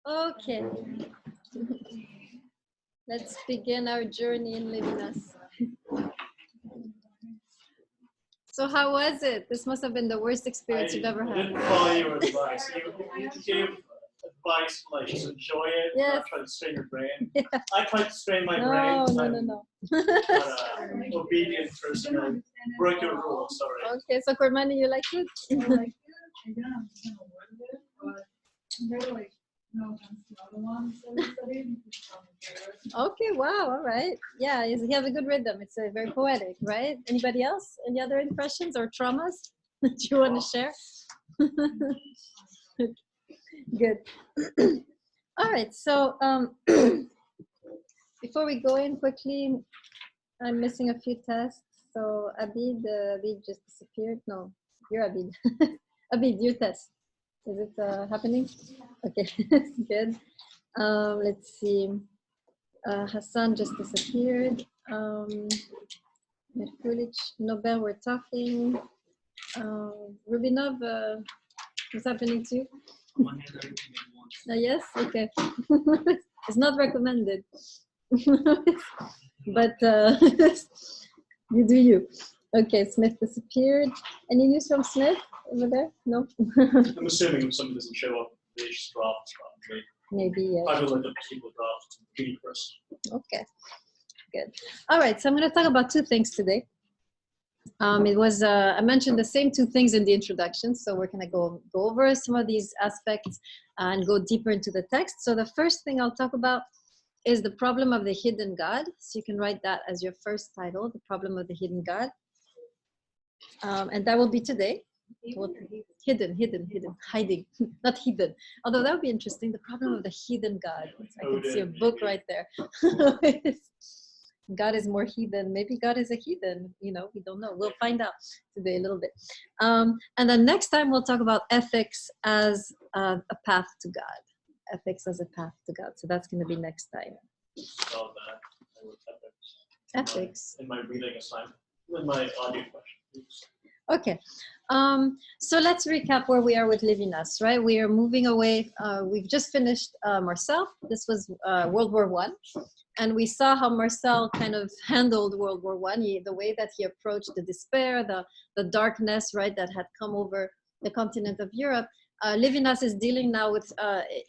Okay. Let's begin our journey in Levinas. So how was it? This must have been the worst experience you've ever had. I didn't follow your advice. You gave advice like just enjoy it, yes. not try to strain your brain. Yeah. I tried to strain my brain. No. Obedient person. I broke your rules. Sorry. Okay, so Kormani, you like it? Okay, wow, all right. Yeah, he has a good rhythm. It's very poetic, right? Anybody else? Any other impressions or traumas that you want to share? Good. All right, so before we go in quickly, I'm missing a few tests. So Abid just disappeared. No, you're Abid. Abid, your test. Is it happening? Okay, good. Let's see. Hassan just disappeared. Merkulich, Nobel, we're talking. Rubinov, what's happening to you? Yes, okay. It's not recommended, but you do you. Okay, Smith disappeared. Any news from Smith over there? No. I'm assuming if somebody doesn't show up, they just drop. Maybe, yeah. I will let the people drop first. Okay, good. All right, so I'm going to talk about two things today. It was I mentioned the same two things in the introduction, so we're going to go over some of these aspects and go deeper into the text. So the first thing I'll talk about is the problem of the hidden God. So you can write that as your first title, the problem of the hidden God. And that will be today. Well, hidden, hiding, not hidden. Although that would be interesting, the problem of the hidden God. I can see a book right there. God is more heathen. Maybe God is a heathen. You know, we don't know. We'll find out today a little bit. And then next time we'll talk about ethics as a path to God. Ethics as a path to God. So that's going to be next time. So ethics. In my reading assignment, in my audio questions. Okay, so let's recap where we are with Levinas, right? We are moving away. We've just finished Marcel. This was World War I. And we saw how Marcel kind of handled World War I, the way that he approached the despair, the darkness, right, that had come over the continent of Europe. Levinas is dealing now with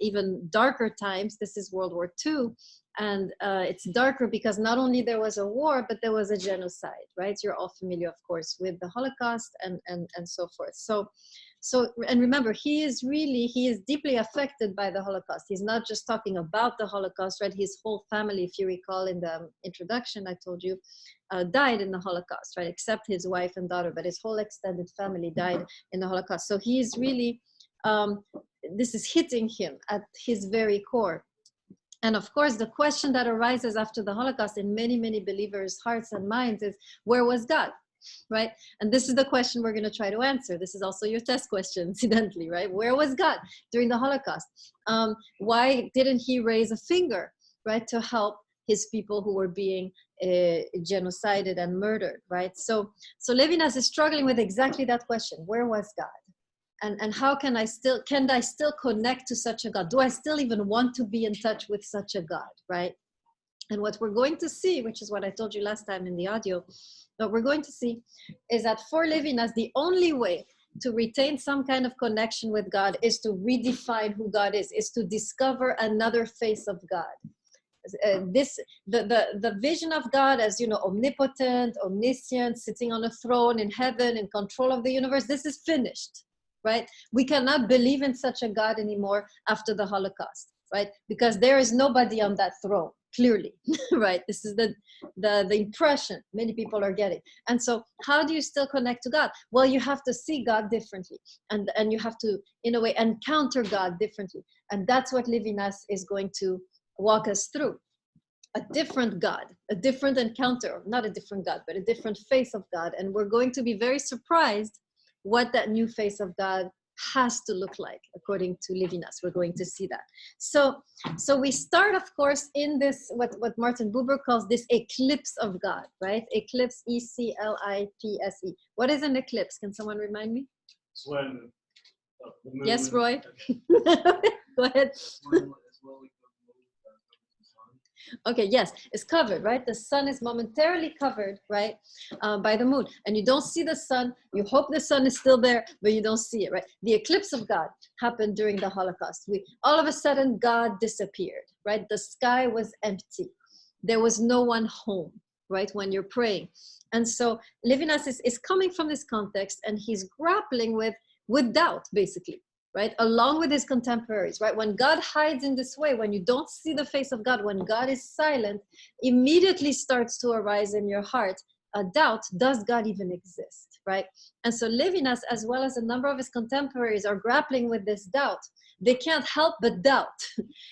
even darker times. This is World War II. And it's darker because not only there was a war, but there was a genocide, right? You're all familiar, of course, with the Holocaust and so forth. So, and remember, he is deeply affected by the Holocaust. He's not just talking about the Holocaust, right? His whole family, if you recall in the introduction, I told you, died in the Holocaust, right? Except his wife and daughter, but his whole extended family died in the Holocaust. So he is really, this is hitting him at his very core. And of course, the question that arises after the Holocaust in many, many believers' hearts and minds is, where was God, right? And this is the question we're going to try to answer. This is also your test question, incidentally, right? Where was God during the Holocaust? Why didn't he raise a finger, right, to help his people who were being genocided and murdered, right? So Levinas is struggling with exactly that question. Where was God? And how can I still connect to such a God? Do I still even want to be in touch with such a God, right? And what we're going to see, which is what I told you last time in the audio, what we're going to see is that for Levinas, the only way to retain some kind of connection with God is to redefine who God is to discover another face of God. The vision of God as, you know, omnipotent, omniscient, sitting on a throne in heaven, in control of the universe, this is finished. Right? We cannot believe in such a God anymore after the Holocaust, right? Because there is nobody on that throne, clearly, right? This is the impression many people are getting. And so how do you still connect to God? Well, you have to see God differently. And you have to, in a way, encounter God differently. And that's what Levinas is going to walk us through. A different God, a different encounter, not a different God, but a different face of God. And we're going to be very surprised what that new face of God has to look like, according to Levinas. We're going to see that. So we start, of course, in this, what Martin Buber calls this eclipse of God, right? Eclipse, E-C-L-I-P-S-E. What is an eclipse? Can someone remind me? It's when Yes, Roy? Okay. Go ahead. As well, we could move the sun. Okay, yes, it's covered, right? The sun is momentarily covered, right, by the moon. And you don't see the sun. You hope the sun is still there, but you don't see it, right? The eclipse of God happened during the Holocaust. All of a sudden, God disappeared, right? The sky was empty. There was no one home, right, when you're praying. And so Levinas is coming from this context, and he's grappling with doubt, basically, right? Along with his contemporaries, right? When God hides in this way, when you don't see the face of God, when God is silent, immediately starts to arise in your heart a doubt, does God even exist, right? And so Levinas, as well as a number of his contemporaries, are grappling with this doubt. They can't help but doubt.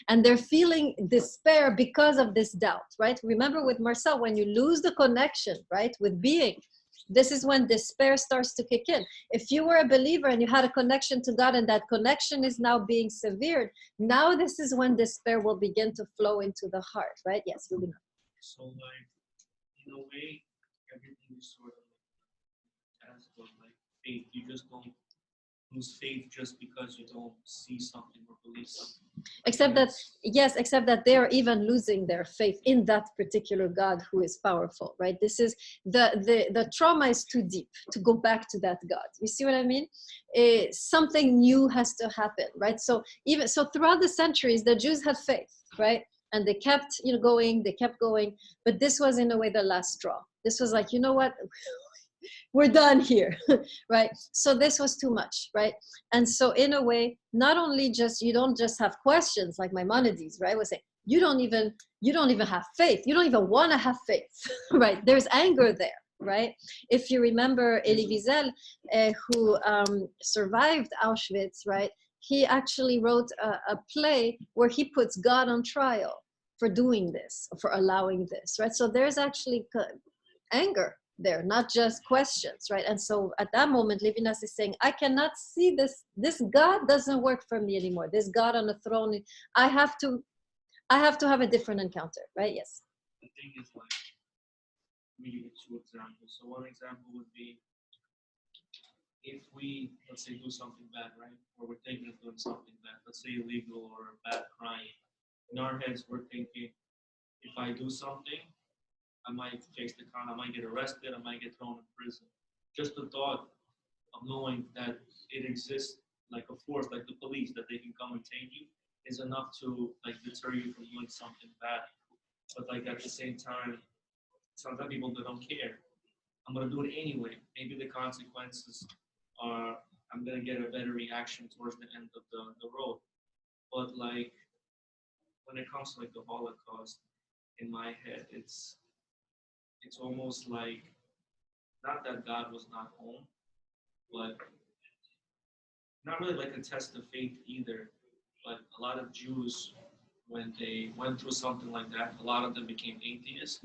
And they're feeling despair because of this doubt, right? Remember with Marcel, when you lose the connection, right, with being, this is when despair starts to kick in. If you were a believer and you had a connection to God and that connection is now being severed, now this is when despair will begin to flow into the heart, right? Yes, Rubina. So, like, in a way, everything is sort of like as of like faith. You just don't lose faith just because you don't see something or believe something. Except that, yes, except that they are even losing their faith in that particular God who is powerful, right? This is the trauma is too deep to go back to that God. You see what I mean? Something new has to happen, right? So even so, throughout the centuries, the Jews had faith, right? And they kept, going, they kept going. But this was in a way the last straw. This was like, you know what? We're done here, right? So this was too much, right? And so in a way, not only just, you don't just have questions like Maimonides, right? Was saying, you don't even have faith. You don't even want to have faith, right? There's anger there, right? If you remember Elie Wiesel, who survived Auschwitz, right? He actually wrote a play where he puts God on trial for doing this, for allowing this, right? So there's actually anger there, not just questions, right? And so at that moment, Levinas is saying, I cannot see this God doesn't work for me anymore. This God on the throne, I have to have a different encounter, right? Yes. The thing is, like, we give two examples. So one example would be if we, let's say, do something bad, right? Or we're thinking of doing something bad, let's say illegal or a bad crime. In our heads, we're thinking, if I do something, I might face the con, I might get arrested, I might get thrown in prison. Just the thought of knowing that it exists like a force, like the police, that they can come and take you, is enough to like deter you from doing something bad. But like at the same time, sometimes people don't care. I'm gonna do it anyway. Maybe the consequences are I'm gonna get a better reaction towards the end of the road. But like when it comes to like the Holocaust, in my head, it's almost like not that God was not home, but not really like a test of faith either. But a lot of Jews, when they went through something like that, a lot of them became atheists,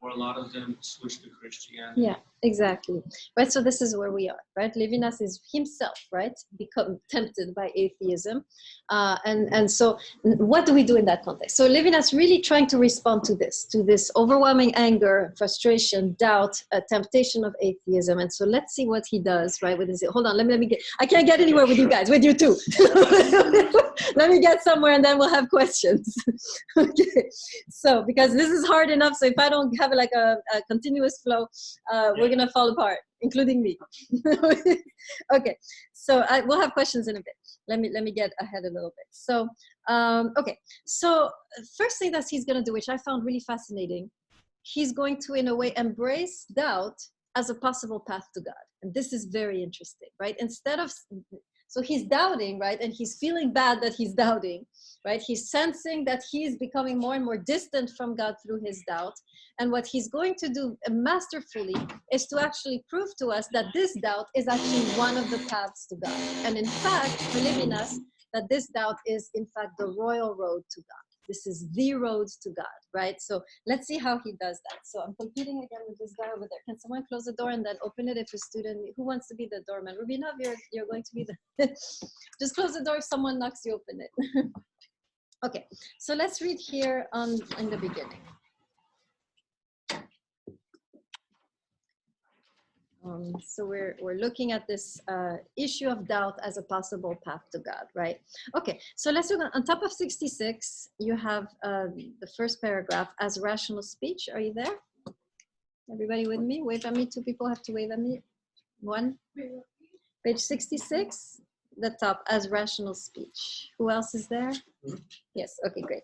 or a lot of them switched to Christianity. Yeah, exactly. Right. So this is where we are, right? Levinas is himself, right, become tempted by atheism. And so what do we do in that context? So Levinas really trying to respond to this overwhelming anger, frustration, doubt, temptation of atheism. And so let's see what he does, right? With his, hold on, let me get, I can't get anywhere with you guys, with you too. Let me get somewhere and then we'll have questions. Okay. So, because this is hard enough. So if I don't have like a continuous flow, we're going to fall apart, including me. Okay. So we'll have questions in a bit. Let me get ahead a little bit. So, okay. So first thing that he's going to do, which I found really fascinating, he's going to, in a way, embrace doubt as a possible path to God. And this is very interesting, right? Instead of, so he's doubting, right? And he's feeling bad that he's doubting, right? He's sensing that he's becoming more and more distant from God through his doubt. And what he's going to do masterfully is to actually prove to us that this doubt is actually one of the paths to God. And in fact, for Levinas, that this doubt is in fact the royal road to God. This is the road to God, right? So let's see how he does that. So I'm competing again with this guy over there. Can someone close the door and then open it if a student, who wants to be the doorman? Rubina, you're going to be the, just close the door. If someone knocks, you open it. Okay, so let's read here in the beginning. So we're looking at this issue of doubt as a possible path to God, right? Okay, so let's look on top of 66. You have the first paragraph as rational speech. Are you there? Everybody with me? Wave at me. Two people have to wave at me. One. Page 66, the top as rational speech. Who else is there? Yes. Okay, great.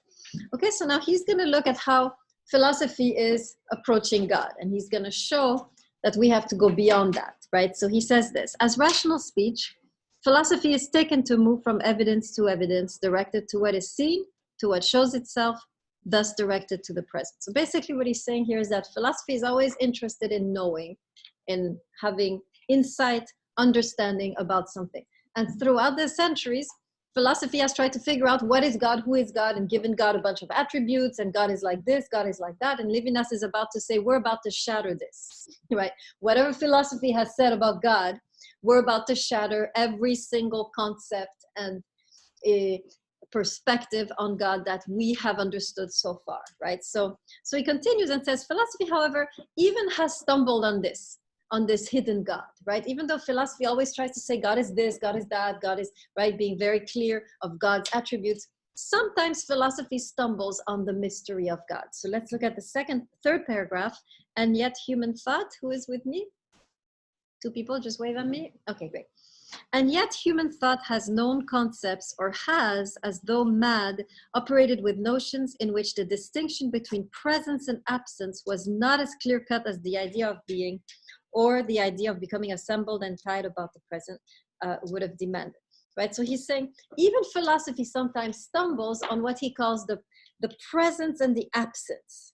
Okay, so now he's going to look at how philosophy is approaching God, and he's going to show that we have to go beyond that, right? So he says this, as rational speech, philosophy is taken to move from evidence to evidence, directed to what is seen, to what shows itself, thus directed to the present. So basically what he's saying here is that philosophy is always interested in knowing, in having insight, understanding about something. And throughout the centuries, philosophy has tried to figure out what is God, who is God, and given God a bunch of attributes, and God is like this, God is like that. And Levinas is about to say, we're about to shatter this, right? Whatever philosophy has said about God, we're about to shatter every single concept and a perspective on God that we have understood so far, right? So he continues and says, philosophy, however, even has stumbled on this hidden God, right? Even though philosophy always tries to say God is this, God is that, God is, right, being very clear of God's attributes, sometimes philosophy stumbles on the mystery of God. So let's look at the third paragraph. And yet human thought, who is with me? Two people, just wave at me. Okay, great. And yet human thought has known concepts, or has, as though mad, operated with notions in which the distinction between presence and absence was not as clear-cut as the idea of being, or the idea of becoming assembled and tied about the present would have demanded, right? So he's saying even philosophy sometimes stumbles on what he calls the presence and the absence,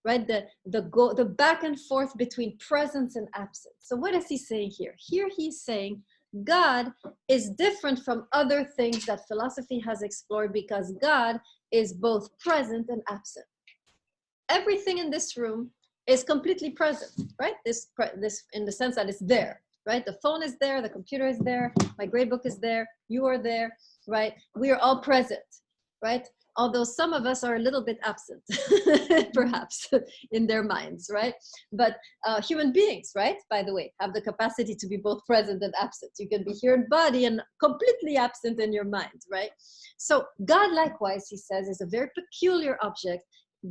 right? The back and forth between presence and absence. So what is he saying here? Here he's saying God is different from other things that philosophy has explored, because God is both present and absent. Everything in this room is completely present, right? This in the sense that it's there, right? The phone is there, the computer is there, my grade book is there, you are there, right? We are all present, right? Although some of us are a little bit absent, perhaps, in their minds, right? But human beings, right, by the way, have the capacity to be both present and absent. You can be here in body and completely absent in your mind, right? So God, likewise, he says, is a very peculiar object.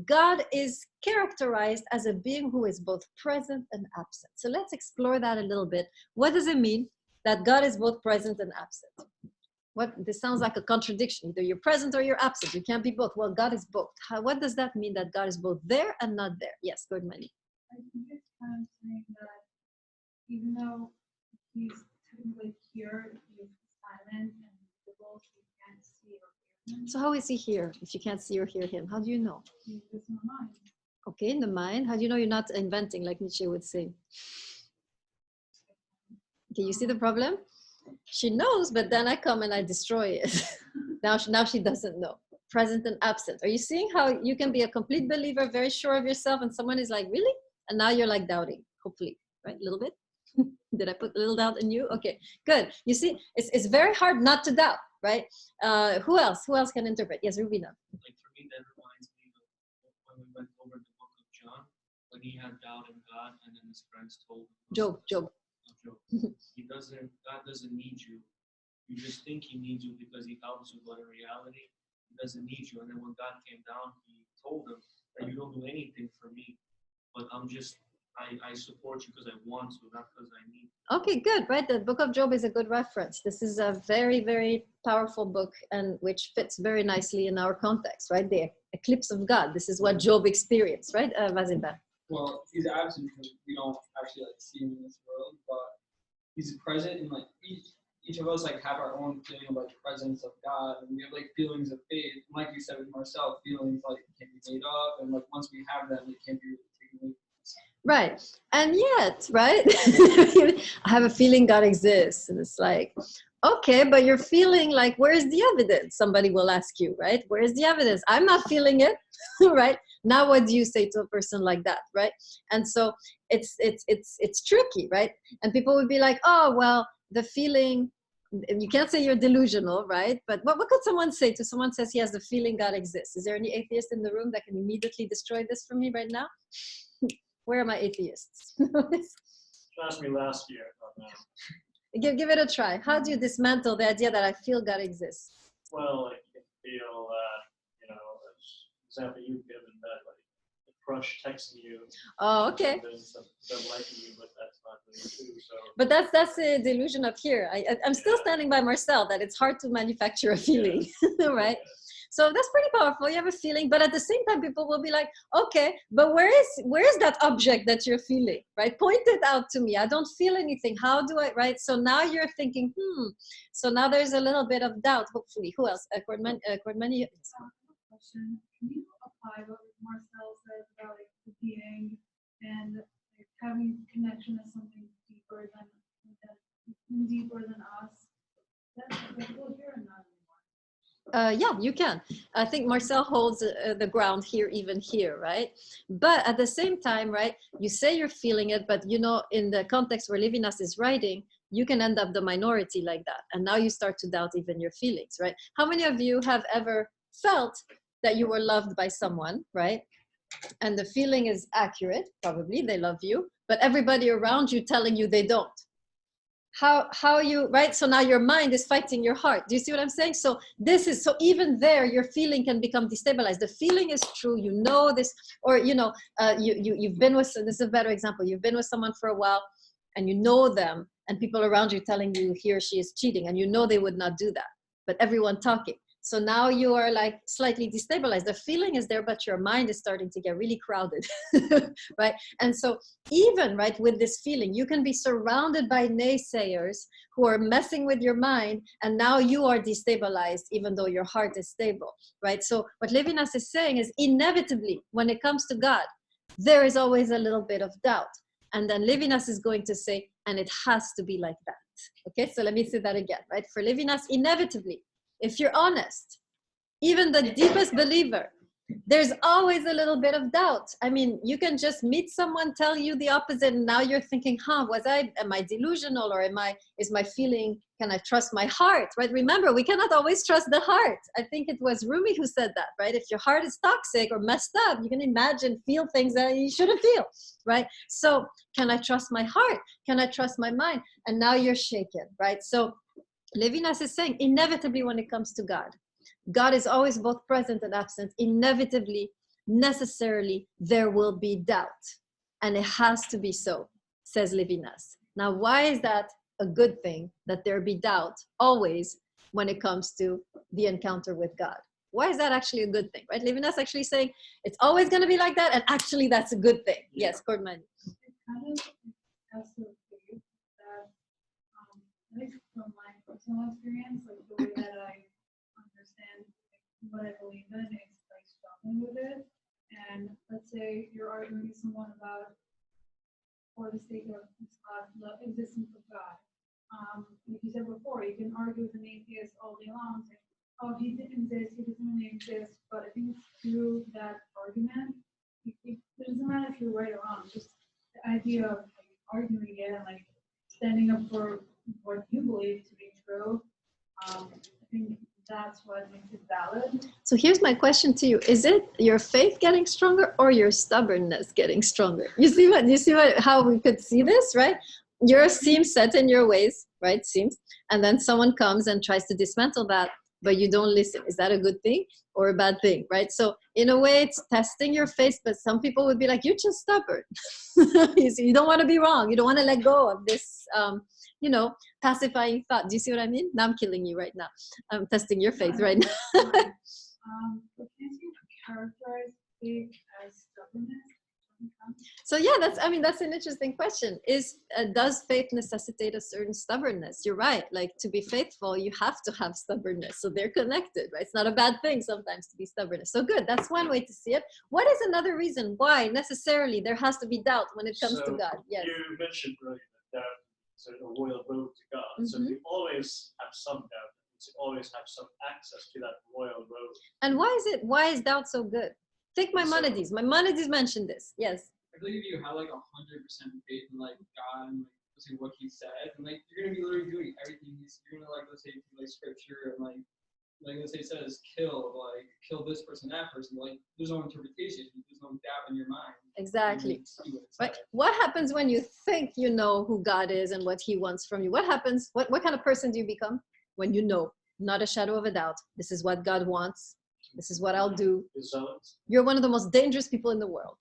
God is characterized as a being who is both present and absent. So let's explore that a little bit. What does it mean that God is both present and absent? This sounds like a contradiction. Either you're present or you're absent. You can't be both. Well, God is both. What does that mean, that God is both there and not there? Yes, good, Manny. I think it's kind of saying that even though he's technically here, he's silent and visible, so you can't see or hear him. So how is he here if you can't see or hear him? How do you know? He's just in the mind. Okay, in the mind. How do you know you're not inventing, like Nietzsche would say? Okay, you see the problem? She knows, but then I come and I destroy it. now she doesn't know. Present and absent. Are you seeing how you can be a complete believer, very sure of yourself, and someone is like, really? And now you're like doubting, hopefully, right? A little bit. Did I put a little doubt in you? Okay, good. You see, it's very hard not to doubt, right? Who else? Who else can interpret? Yes, Rubina. Like for me, that reminds me of when we went over the book of John, when he had doubt in God, and then his friends told him. Job. God doesn't need you. You just think he needs you because he helps you, but in reality, he doesn't need you. And then when God came down, he told him that you don't do anything for me, but I support you because I want to, not because I need to. Okay, good, right? The book of Job is a good reference. This is a very, very powerful book, and which fits very nicely in our context, right? The eclipse of God. This is what Job experienced, right? Vazinda. Well, he's absent because we don't actually see him in this world, but he's present, and like each of us like have our own feeling of like presence of God, and we have like feelings of faith. And like you said with Marcel, feelings like can be made up, and like once we have them, it can't be really taken away. Right. And yet, right? I have a feeling God exists. And it's like, okay, but you're feeling like, where's the evidence? Somebody will ask you, right? Where's the evidence? I'm not feeling it, right? Now, what do you say to a person like that, right? And so it's tricky, right? And people would be like, oh, well, the feeling, you can't say you're delusional, right? But what could someone say to someone says he has the feeling God exists? Is there any atheist in the room that can immediately destroy this for me right now? Where are my atheists? asked me last year. Give it a try. How do you dismantle the idea that I feel God exists? Well, like you can feel, you know, as example you've given that, like the crush texting you. Oh, okay. And then them liking you, but that's not really true. So. But that's the delusion up here. I'm still standing by Marcel that it's hard to manufacture a feeling, right? Yeah. So that's pretty powerful. You have a feeling, but at the same time, people will be like, okay, but where is that object that you're feeling, right? Point it out to me. I don't feel anything. How do I, right? So now you're thinking, So now there's a little bit of doubt, hopefully. Who else? Cordman, Question. Can you apply what Marcel says about like the being and like having connection to something deeper than us? That's applicable here or not anymore? Yeah, you can. I think Marcel holds the ground here, even here, right? But at the same time, right, you say you're feeling it, but you know, in the context where Levinas is writing, you can end up the minority like that. And now you start to doubt even your feelings, right? How many of you have ever felt that you were loved by someone, right? And the feeling is accurate, probably they love you, but everybody around you telling you they don't. How you, right? So now your mind is fighting your heart. Do you see what I'm saying? So so even there, your feeling can become destabilized. The feeling is true, you know this, or you know, you've been with, this is a better example, you've been with someone for a while and you know them and people around you telling you he or she is cheating and you know they would not do that, but everyone talking. So now you are like slightly destabilized. The feeling is there, but your mind is starting to get really crowded, right? And so even, right, with this feeling, you can be surrounded by naysayers who are messing with your mind, and now you are destabilized, even though your heart is stable, right? So what Levinas is saying is inevitably, when it comes to God, there is always a little bit of doubt. And then Levinas is going to say, and it has to be like that. Okay, so let me say that again, right? For Levinas, inevitably, if you're honest, even the deepest believer, there's always a little bit of doubt. I mean, you can just meet someone, tell you the opposite, and now you're thinking, am I delusional, or is my feeling, can I trust my heart, right? Remember, we cannot always trust the heart. I think it was Rumi who said that, right? If your heart is toxic or messed up, you can feel things that you shouldn't feel, right? So can I trust my heart? Can I trust my mind? And now you're shaken, right? So Levinas is saying, inevitably when it comes to God, God is always both present and absent. Inevitably, necessarily, there will be doubt. And it has to be so, says Levinas. Now, why is that a good thing, that there be doubt always when it comes to the encounter with God? Why is that actually a good thing, right? Levinas actually saying, it's always going to be like that, and actually that's a good thing. Yes, Cordman. It kind of has to believe that, at least from my personal experience, like the way that I understand what I believe in is like struggling with it. And let's say you're arguing with someone about, for the sake of the existence of God. Like you said before, you can argue with an atheist all day long, saying, oh, he didn't exist, he doesn't really exist. But I think through that argument, it doesn't matter if you're right or wrong, just the idea of like, arguing it and like standing up for what you believe to be true. I think that's what makes it valid. So here's my question to you. Is it your faith getting stronger or your stubbornness getting stronger? You see how we could see this, right? Yours seems set in your ways, right? Seems. And then someone comes and tries to dismantle that, but you don't listen. Is that a good thing or a bad thing, right? So in a way, it's testing your faith, but some people would be like, you're just stubborn. You don't want to be wrong. You don't want to let go of this, pacifying thought. Do you see what I mean? Now I'm killing you right now. I'm testing your faith right now. But can't you characterize faith as stubbornness? So yeah, that's an interesting question. Does faith necessitate a certain stubbornness? You're right. Like, to be faithful, you have to have stubbornness. So they're connected, right? It's not a bad thing sometimes to be stubbornness. So good. That's one way to see it. What is another reason why necessarily there has to be doubt when it comes to God? Yes. You mentioned earlier that doubt is a royal road to God. So we always have some doubt. We always have some access to that royal road. And why is doubt so good? Take Maimonides. Maimonides mentioned this. Yes. I believe you have like 100% faith in like God and like let's say what He said, and like you're gonna be literally doing everything you're gonna like let's say like scripture and like like let's say it says kill this person, that person, like there's no interpretation, there's no doubt in your mind. Exactly. See what it Right. says. What happens when you think you know who God is and what he wants from you? What happens? What kind of person do you become when you know, not a shadow of a doubt, this is what God wants, this is what I'll do? You're one of the most dangerous people in the world,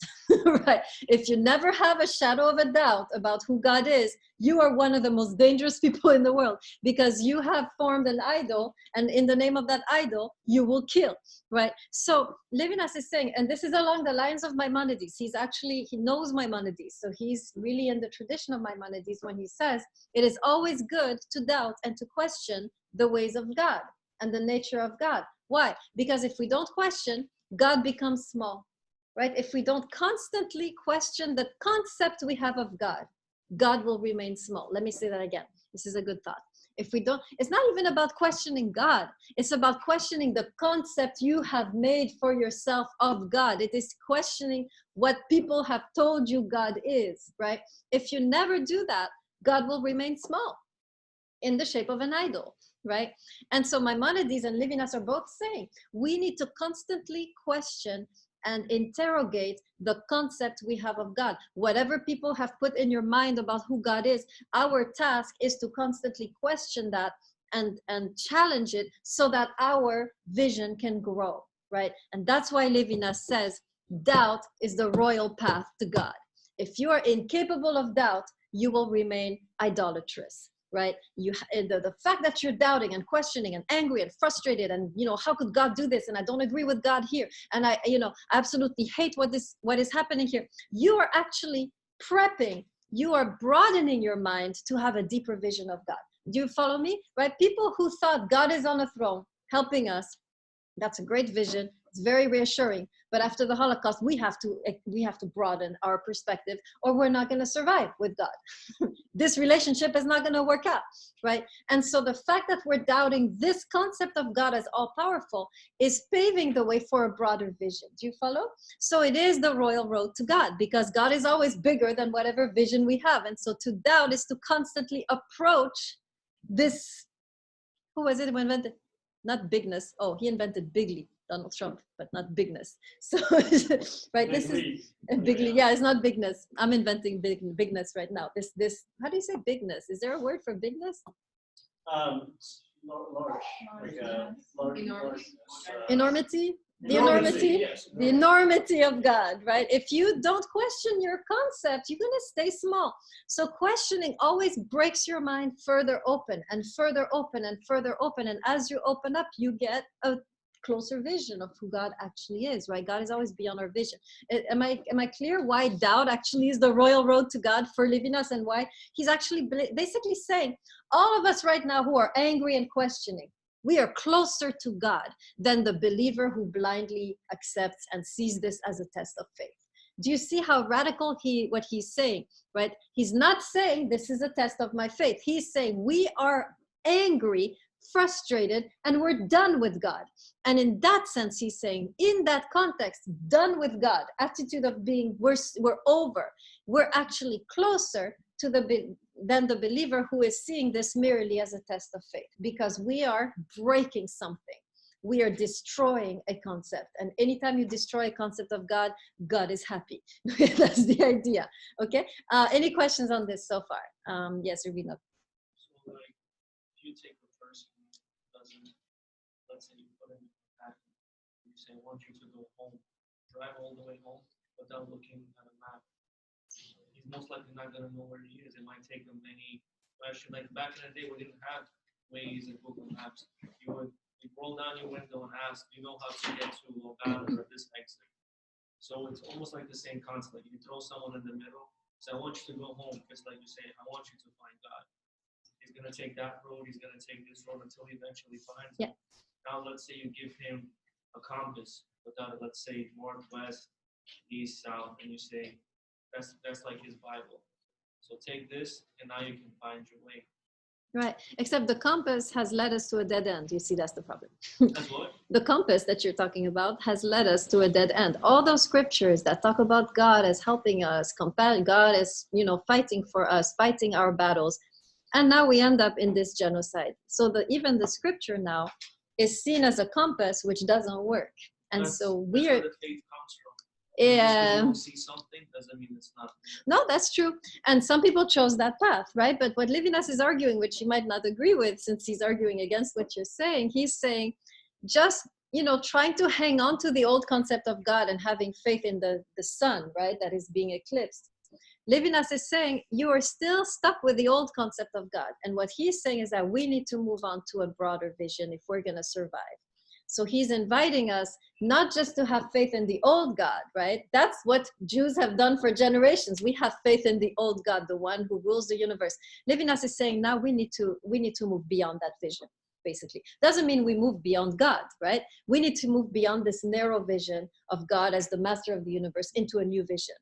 right? If you never have a shadow of a doubt about who God is, you are one of the most dangerous people in the world, because you have formed an idol, and in the name of that idol, you will kill, right? So Levinas is saying, and this is along the lines of Maimonides. He knows Maimonides. So he's really in the tradition of Maimonides when he says, it is always good to doubt and to question the ways of God and the nature of God. Why? Because if we don't question, God becomes small, right? If we don't constantly question the concept we have of God, God will remain small. Let me say that again. This is a good thought. If we don't, it's not even about questioning God. It's about questioning the concept you have made for yourself of God. It is questioning what people have told you God is, right? If you never do that, God will remain small in the shape of an idol, right? And so Maimonides and Levinas are both saying we need to constantly question and interrogate the concept we have of God. Whatever people have put in your mind about who God is, our task is to constantly question that and challenge it so that our vision can grow, right? And that's why Levinas says doubt is the royal path to God. If you are incapable of doubt, you will remain idolatrous, right? The fact that you're doubting and questioning and angry and frustrated and, how could God do this? And I don't agree with God here. And I absolutely hate what is happening here. You are actually prepping. You are broadening your mind to have a deeper vision of God. Do you follow me? Right? People who thought God is on a throne helping us, that's a great vision. It's very reassuring. But after the Holocaust, we have to broaden our perspective, or we're not going to survive with God. This relationship is not going to work out, right? And so the fact that we're doubting this concept of God as all-powerful is paving the way for a broader vision. Do you follow? So it is the royal road to God, because God is always bigger than whatever vision we have. And so to doubt is to constantly approach this. Who was it who invented? Not bigness. Oh, he invented bigly, Donald Trump, but not bigness. So, right, this is bigly. Yeah, it's not bigness. I'm inventing bigness right now. This. How do you say bigness? Is there a word for bigness? Large. Enormity. The enormity, yes. the enormity of God, right? If you don't question your concept, you're going to stay small. So questioning always breaks your mind further open and further open and further open. And as you open up, you get a closer vision of who God actually is, right? God is always beyond our vision. Am I clear why doubt actually is the royal road to God for Levinas, and why he's actually basically saying all of us right now who are angry and questioning, we are closer to God than the believer who blindly accepts and sees this as a test of faith. Do you see how radical what he's saying, right? He's not saying this is a test of my faith. He's saying we are angry, frustrated, and we're done with God. And in that sense, he's saying, in that context, done with God, attitude of being, we're over. We're actually closer to than the believer who is seeing this merely as a test of faith, because we are breaking something. We are destroying a concept. And anytime you destroy a concept of God, God is happy. That's the idea. Okay. Any questions on this so far? Yes, Rubina. So, like, if you take the person who doesn't, let's say you put in a packet, you say, I want you to go home, drive all the way home without looking at a map. He's most likely not going to know where he is. It might take him many questions. Like back in the day, we didn't have Waze and Google Maps. You roll down your window and ask, do you know how to get to Logano or this exit? So it's almost like the same concept. Like you throw someone in the middle, say, I want you to go home. Just like you say, I want you to find God. He's going to take that road. He's going to take this road until he eventually finds it. Now, let's say you give him a compass without, let's say, northwest, east, south, and you say, that's like his Bible. So take this, and now you can find your way. Right. Except the compass has led us to a dead end. You see, that's the problem. That's what? The compass that you're talking about has led us to a dead end. All those scriptures that talk about God as helping us, God as, fighting for us, fighting our battles. And now we end up in this genocide. So even the scripture now is seen as a compass, which doesn't work. And That's- so that's we're, where the faith comes from. Just 'cause yeah. you don't see something doesn't mean it's not there. No, that's true. And some people chose that path, right? But what Levinas is arguing, which you might not agree with, since he's arguing against what you're saying, he's saying just, trying to hang on to the old concept of God and having faith in the sun, right? That is being eclipsed. Levinas is saying you are still stuck with the old concept of God. And what he's saying is that we need to move on to a broader vision if we're going to survive. So he's inviting us not just to have faith in the old God, right? That's what Jews have done for generations. We have faith in the old God, the one who rules the universe. Levinas is saying now we need to move beyond that vision, basically. Doesn't mean we move beyond God, right? We need to move beyond this narrow vision of God as the master of the universe into a new vision.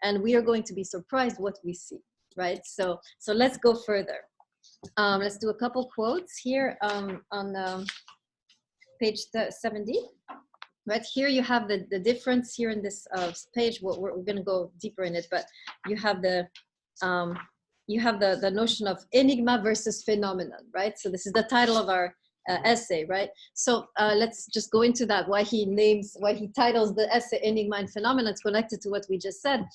And we are going to be surprised what we see, right? So let's go further. Let's do a couple quotes here on page 70. Right here you have the difference here in this page. We're going to go deeper in it, but you have the notion of enigma versus phenomenon, right? So this is the title of our essay, right? So let's just go into that, why he titles the essay Enigma and Phenomenon. It's connected to what we just said.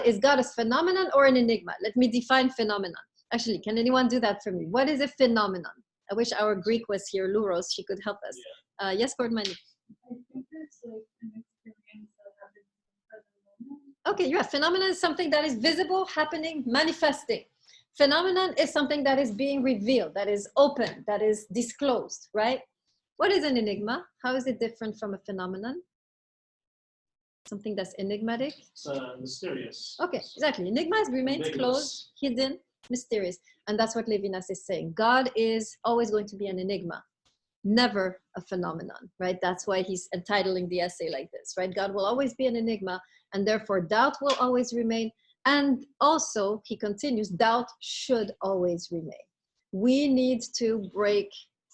Is God a phenomenon or an enigma? Let me define phenomenon. Actually, can anyone do that for me? What is a phenomenon? I wish our Greek was here, Luros, she could help us. Yeah. Yes, Gordon. I think it's like an experience that happens in the present moment. Okay, yeah, phenomenon is something that is visible, happening, manifesting. Phenomenon is something that is being revealed, that is open, that is disclosed, right? What is an enigma? How is it different from a phenomenon? Something that's enigmatic? It's mysterious. Okay, exactly. Enigma remains closed, hidden, mysterious. And that's what Levinas is saying. God is always going to be an enigma, never a phenomenon, right? That's why he's entitling the essay like this, right? God will always be an enigma, and therefore doubt will always remain. And also, he continues, doubt should always remain. We need to break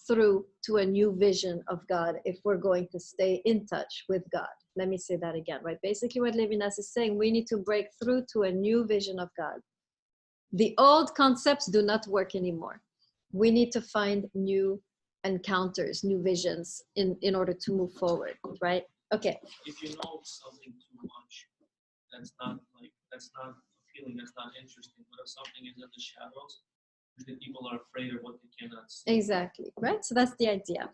through to a new vision of God if we're going to stay in touch with God. Let me say that again, right? Basically what Levinas is saying, we need to break through to a new vision of God. The old concepts do not work anymore. We need to find new encounters, new visions in order to move forward, right? Okay. If you know something too much, that's not a feeling that's not interesting. But if something is in the shadows, the people are afraid of what they cannot see. Exactly, right? So that's the idea.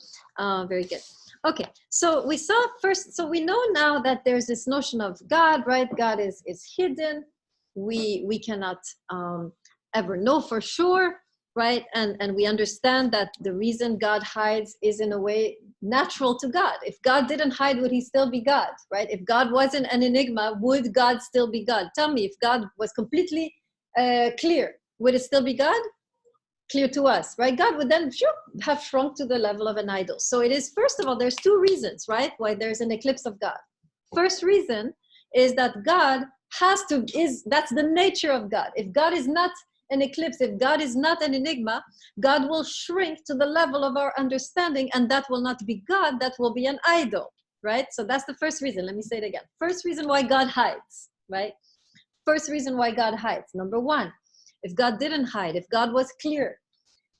Very good. Okay, so we saw first, so we know now that there's this notion of God, right? God is hidden. We cannot ever know for sure, right? And we understand that the reason God hides is in a way natural to God. If God didn't hide, would he still be God, right? If God wasn't an enigma, would God still be God? Tell me, if God was completely clear, would it still be God? Clear to us, right? God would then have shrunk to the level of an idol. So it is, first of all, there's two reasons, right? Why there's an eclipse of God. First reason is that God that's the nature of God. If God is not an eclipse, if God is not an enigma, God will shrink to the level of our understanding, and that will not be God, that will be an idol, right? So that's the first reason. Let me say it again. First reason why God hides, right? First reason why God hides. Number one, if God didn't hide, if God was clear,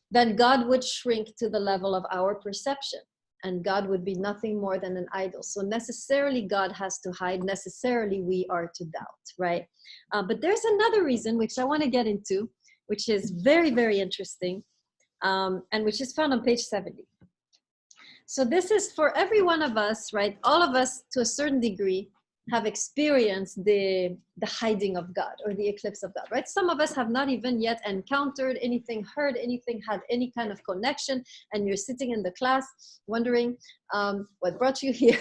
then God would shrink to the level of our perception, and God would be nothing more than an idol. So necessarily God has to hide, necessarily we are to doubt, right? But there's another reason which I want to get into, which is very, very interesting, and which is found on page 70. So this is for every one of us, right? All of us to a certain degree have experienced the hiding of God or the eclipse of God, right? Some of us have not even yet encountered anything, heard anything, had any kind of connection, and you're sitting in the class wondering what brought you here,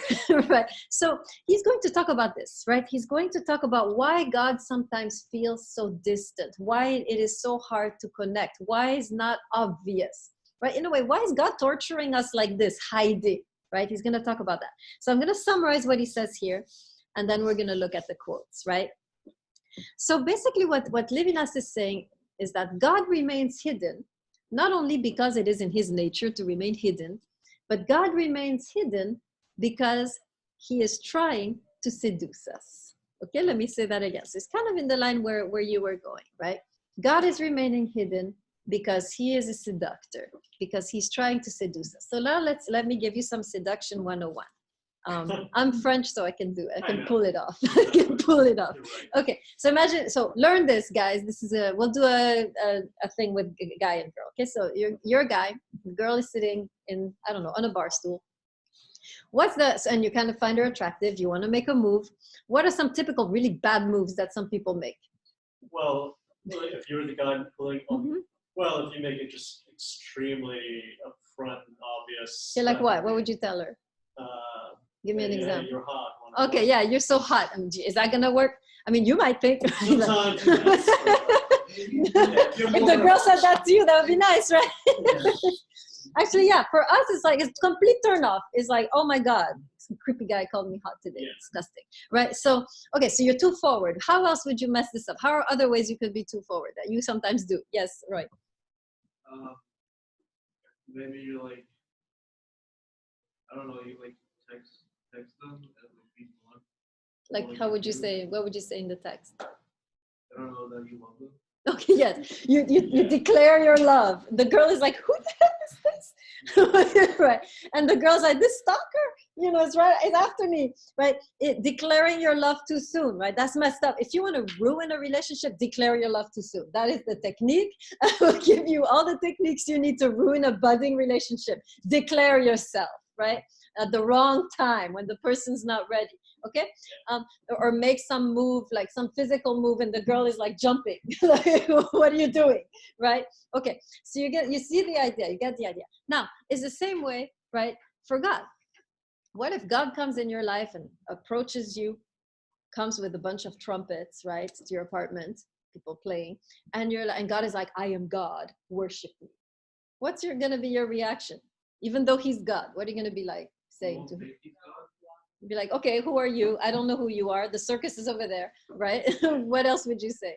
right? So he's going to talk about this, right? He's going to talk about why God sometimes feels so distant, why it is so hard to connect, why it's not obvious, right? In a way, why is God torturing us like this, hiding, right? He's going to talk about that. So I'm going to summarize what he says here, and then we're going to look at the quotes, right? So basically what Levinas is saying is that God remains hidden, not only because it is in his nature to remain hidden, but God remains hidden because he is trying to seduce us. Okay, let me say that again. So it's kind of in the line where you were going, right? God is remaining hidden because he is a seductor. because he's trying to seduce us. So now let me give you some seduction 101. I'm French, so I can do it. I can pull it off. I can pull it off. Okay, so imagine, so learn this, guys. This is we'll do a thing with guy and girl. Okay, so you're a guy, the girl is sitting in, I don't know, on a bar stool. And you kind of find her attractive, you want to make a move. What are some typical really bad moves that some people make? Well, if you're the guy pulling, well, if you make it just extremely upfront and obvious. Okay, like what? What would you tell her? Give me an example. You're hot. Okay, yeah, you're so hot. Is that gonna work? I mean, you might think. Sometimes. If the girl said that to you, that would be nice, right? Actually, yeah, for us, it's like, it's complete turn off. It's like, oh my God, some creepy guy called me hot today. Yeah. Disgusting, right? So, okay, so you're too forward. How else would you mess this up? How are other ways you could be too forward that you sometimes do? Yes, right. Maybe you like, I don't know, you like text them and like be blunt. Like, how would you say, what would you say in the text? I don't know that you love them. Okay, yes, you declare your love. The girl is like, who the hell is this? Right, and the girl's like, this stalker, you know, it's after me, right? Declaring your love too soon, right? That's messed up. If you want to ruin a relationship, declare your love too soon. That is the technique. I will give you all the techniques you need to ruin a budding relationship. Declare yourself, right? At the wrong time, when the person's not ready. Okay, or make some move, like some physical move, and the girl is like jumping. Like, what are you doing, right? Okay, so you see the idea, you get the idea. Now, it's the same way, right, for God. What if God comes in your life and approaches you, comes with a bunch of trumpets, right, to your apartment, people playing, and God is like, I am God, worship me. What's gonna be your reaction? Even though he's God, what are you gonna be like saying to him? Be like, okay, who are you? I don't know who you are. The circus is over there, right? What else would you say?